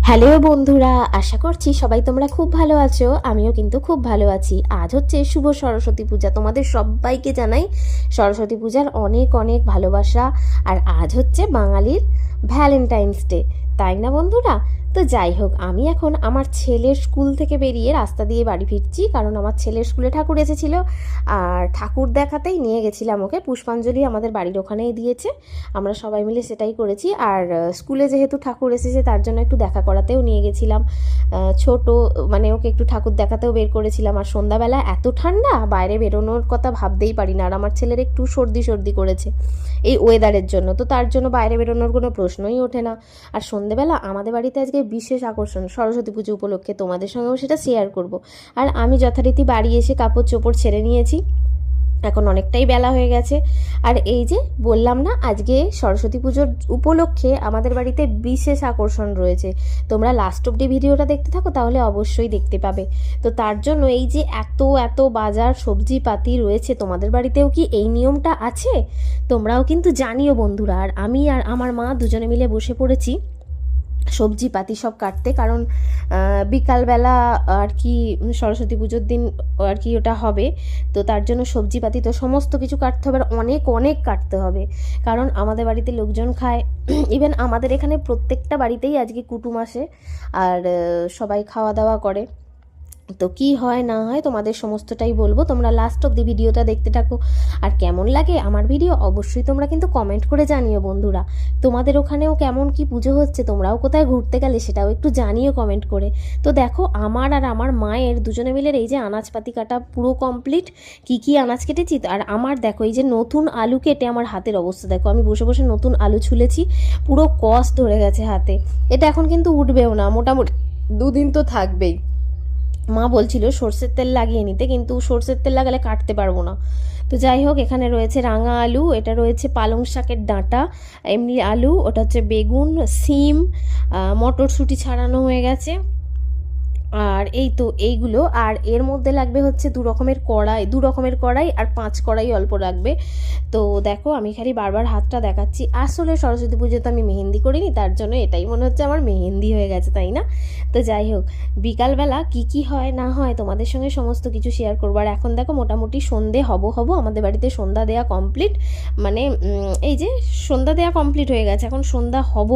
Hello বন্ধুরা, আশা করছি সবাই তোমরা খুব ভালো আছো। আমিও কিন্তু খুব ভালো আছি। আজ হচ্ছে শুভ সরস্বতী পূজা। তোমাদের সবাইকে জানাই সরস্বতী পূজার অনেক অনেক ভালোবাসা। আর আজ হচ্ছে বাঙালির ভ্যালেন্টাইন্স ডে, তাই না বন্ধুরা? তো যাই হোক, আমি এখন আমার ছেলের স্কুল থেকে বেরিয়ে রাস্তা দিয়ে বাড়ি ফিরছি, কারণ আমার ছেলের স্কুলে ঠাকুর এসেছিল। আর ঠাকুর দেখাতেই নিয়ে গেছিলাম ওকে। পুষ্পাঞ্জলি আমাদের বাড়ির ওখানেই দিয়েছে, আমরা সবাই মিলে সেটাই করেছি। আর স্কুলে যেহেতু ঠাকুর এসেছে তার জন্য একটু দেখা করাতেও নিয়ে গেছিলাম। ছোট মানে ওকে একটু ঠাকুর দেখাতেও বের করেছিলাম। আর সন্ধ্যাবেলা এত ঠান্ডা, বাইরে বেরোনোর কথা ভাবতেই পারি না। আর আমার ছেলের একটু সর্দি সর্দি করেছে এই ওয়েদারের জন্য, তো তার জন্য বাইরে বেরোনোর কোনো প্রশ্নই ওঠে না। আর সন্ধ্যেবেলা আমাদের বাড়িতে আজকে বিশেষ আকর্ষণ সরস্বতী পুজো উপলক্ষে, তোমাদের সঙ্গেও সেটা শেয়ার করব। আর আমি যথারীতি বাড়ি এসে কাপড় চোপড় ছেড়ে নিয়েছি, এখন অনেকটাই বেলা হয়ে গেছে। আর এই যে বললাম না, আজকে সরস্বতী পুজোর উপলক্ষে আমাদের বাড়িতে বিশেষ আকর্ষণ রয়েছে। তোমরা লাস্ট অব্দি ভিডিওটা দেখতে থাকো, তাহলে অবশ্যই দেখতে পাবে। তো তার জন্য এই যে এত এত বাজার সবজিপাতি রয়েছে, তোমাদের বাড়িতেও কি এই নিয়মটা আছে? তোমরাও কিন্তু জানিও বন্ধুরা। আর আমি আর আমার মা দুজনে মিলে বসে পড়েছি সবজিপাতি সব কাটতে, কারণ বিকালবেলা আর কি সরস্বতী পুজোর দিন আর কি ওটা হবে। তো তার জন্য সবজিপাতি তো সমস্ত কিছু কাটতে হবে, আর অনেক অনেক কাটতে হবে, কারণ আমাদের বাড়িতে লোকজন খায়। ইভেন আমাদের এখানে প্রত্যেকটা বাড়িতেই আজকে কুটুম আসে, আর সবাই খাওয়া দাওয়া করে। তো কি হয় না হয় তোমাদের সমস্তটাই বলবো, তোমরা লাস্ট অব দি ভিডিওটা দেখতে থাকো। আর কেমন লাগে আমার ভিডিও অবশ্যই তোমরা কিন্তু কমেন্ট করে জানিও বন্ধুরা। তোমাদের ওখানেও কেমন কি পুজো হচ্ছে, তোমরাও কোথায় ঘুরতে গেলে সেটাও একটু জানিও কমেন্ট করে। তো দেখো, আমার আর আমার মায়ের দুজনে মিলে এই যে আনাজপাতি কাটা পুরো কমপ্লিট। কি আনাজ কেটেছি, আর আমার দেখো এই যে নতুন আলু কেটে আমার হাতের অবস্থা দেখো। আমি বসে বসে নতুন আলু ছুলেছি, পুরো কষ ধরে গেছে হাতে। এটা এখন কিন্তু উঠবেও না, মোটামুটি দুদিন তো থাকবেই। মা বলছিল সর্ষের তেল লাগিয়ে নিতে, কিন্তু সর্ষের তেল লাগালে কাটতে পারবো না। তো যাই হোক, এখানে রয়েছে রাঙা আলু, এটা রয়েছে পালং শাকের ডাঁটা, এমনি আলু, ওটা হচ্ছে বেগুন, সিম, মটরশুঁটি ছাড়ানো হয়ে গেছে। আর এই তো এইগুলো। আর এর মধ্যে লাগবে হচ্ছে দু রকমের কড়াই আর 5 কড়াই অল্প লাগবে। তো দেখো, আমি খালি বারবার হাতটা দেখাচ্ছি। আসলে সরস্বতী পুজোতে আমি মেহেন্দি করিনি, তার জন্য এটাই মনে হচ্ছে আমার মেহেন্দি হয়ে গেছে, তাই না? তো যাই হোক, বিকালবেলা কি হয় না হয় তোমাদের সঙ্গে সমস্ত কিছু শেয়ার করবো। আর এখন দেখো মোটামুটি সন্ধে হব আমাদের বাড়িতে সন্ধ্যা দেয়া কমপ্লিট। মানে এই যে সন্ধ্যা দেয়া কমপ্লিট হয়ে গেছে, এখন সন্ধ্যা হব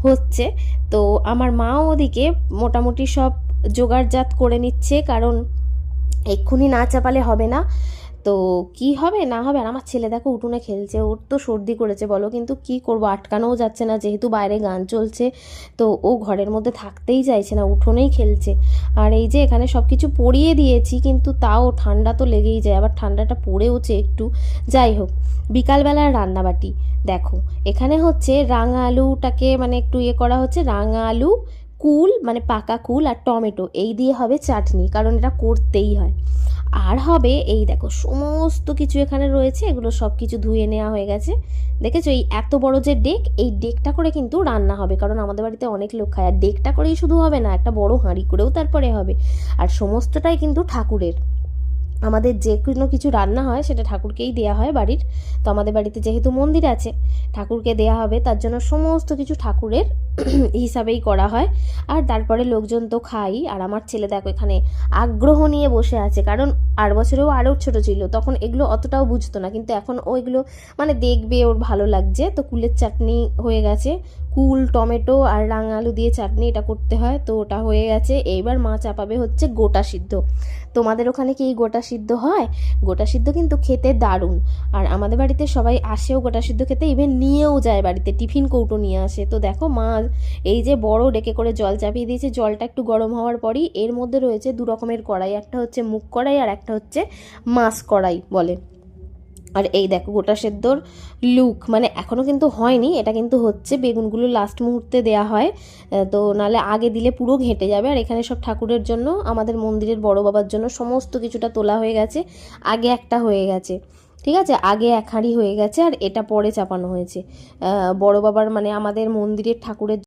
হচ্ছে। তো আমার মাও ওদিকে মোটামুটি সব জোগাড়জাত করে নিচ্ছে, কারণ এক্ষুনি না চাপালে হবে না। তো কি হবে না হবে। আর আমার ছেলে দেখো উঠোনে খেলছে, ওর তো সর্দি করেছে বলো, কিন্তু কি করব, আটকানোও যাচ্ছে না, যেহেতু বাইরে গান চলছে। তো ও ঘরের মধ্যে থাকতেই চাইছে না, উঠোনেই খেলছে। আর এই যে এখানে সব কিছু পরিয়ে দিয়েছি, কিন্তু তাও ঠান্ডা তো লেগেই যায়, আবার ঠান্ডাটা পড়েওছে একটু। যাই হোক, বিকালবেলার রান্নাবাটি দেখো, এখানে হচ্ছে রাঙা আলুটাকে মানে একটু করা হচ্ছে। রাঙা আলু, কুল মানে পাকা কুল আর টমেটো, এই দিয়ে হবে চাটনি, কারণ এটা করতেই হয়। আর হবে এই দেখো সমস্ত কিছু এখানে রয়েছে, এগুলো সব কিছু ধুয়ে নেওয়া হয়ে গেছে। দেখেছো এই এত বড় যে ডেক, এই ডেকটা করে কিন্তু রান্না হবে, কারণ আমাদের বাড়িতে অনেক লোক খায়। আর ডেকটা করেই শুধু হবে না, একটা বড় হাঁড়ি করেও তারপরে হবে। আর সমস্তটাই কিন্তু ঠাকুরের। আমাদের যে কোনো কিছু রান্না হয় সেটা ঠাকুরকেই দেয়া হয় বাড়ির। তো আমাদের বাড়িতে যেহেতু মন্দির আছে, ঠাকুরকে দেয়া হবে, তার জন্য সমস্ত কিছু ঠাকুরের হিসাবেই করা হয়। আর তারপরে লোকজন তো খাই। আর আমার ছেলে দেখো এখানে আগ্রহ নিয়ে বসে আছে, কারণ আর বছরেও আরও ছোট ছিল, তখন এগুলো অতটাও বুঝতো না, কিন্তু এখন ও এগুলো মানে দেখবে, ওর ভালো লাগছে। তো কুলের চাটনি হয়ে গেছে, কুল টমেটো আর রাঙা আলু দিয়ে চাটনি এটা করতে হয়, তো ওটা হয়ে গেছে। এইবার মা চাপাবে হচ্ছে গোটা সিদ্ধ। তোমাদের ওখানে কি গোটা সিদ্ধ হয়? গোটা সিদ্ধ কিন্তু খেতে দারুণ। আর আমাদের বাড়িতে সবাই আসেও গোটা সিদ্ধ খেতে, ইভেন নিয়েও যায় বাড়িতে, টিফিন কৌটো নিয়ে আসে। তো দেখো মা এই যে বড় ডেকে করে জল চাপিয়ে দিয়েছে, জলটা একটু গরম হওয়ার পরই এর মধ্যে রয়েছে 2 রকমের কড়াই, একটা হচ্ছে মুগ কড়াই আর একটা হচ্ছে মাছ কড়াই বলে। আর এই দেখো গোটা সেদ্ধর লুক, মানে এখনও কিন্তু হয়নি, এটা কিন্তু হচ্ছে। বেগুনগুলো লাস্ট মুহূর্তে দেয়া হয়, তো নালে আগে দিলে পুরো ঘেঁটে যাবে। আর এখানে সব ঠাকুরের জন্য, আমাদের মন্দিরের বড় বাবার জন্য সমস্ত কিছুটা তোলা হয়ে গেছে। আগে একটা হয়ে গেছে, ঠিক আছে, আগে 1 হাঁড়ি হয়ে গেছে, আর এটা পরে চাপানো হয়েছে বড় বাবার মানে আমাদের মন্দিরের ঠাকুরের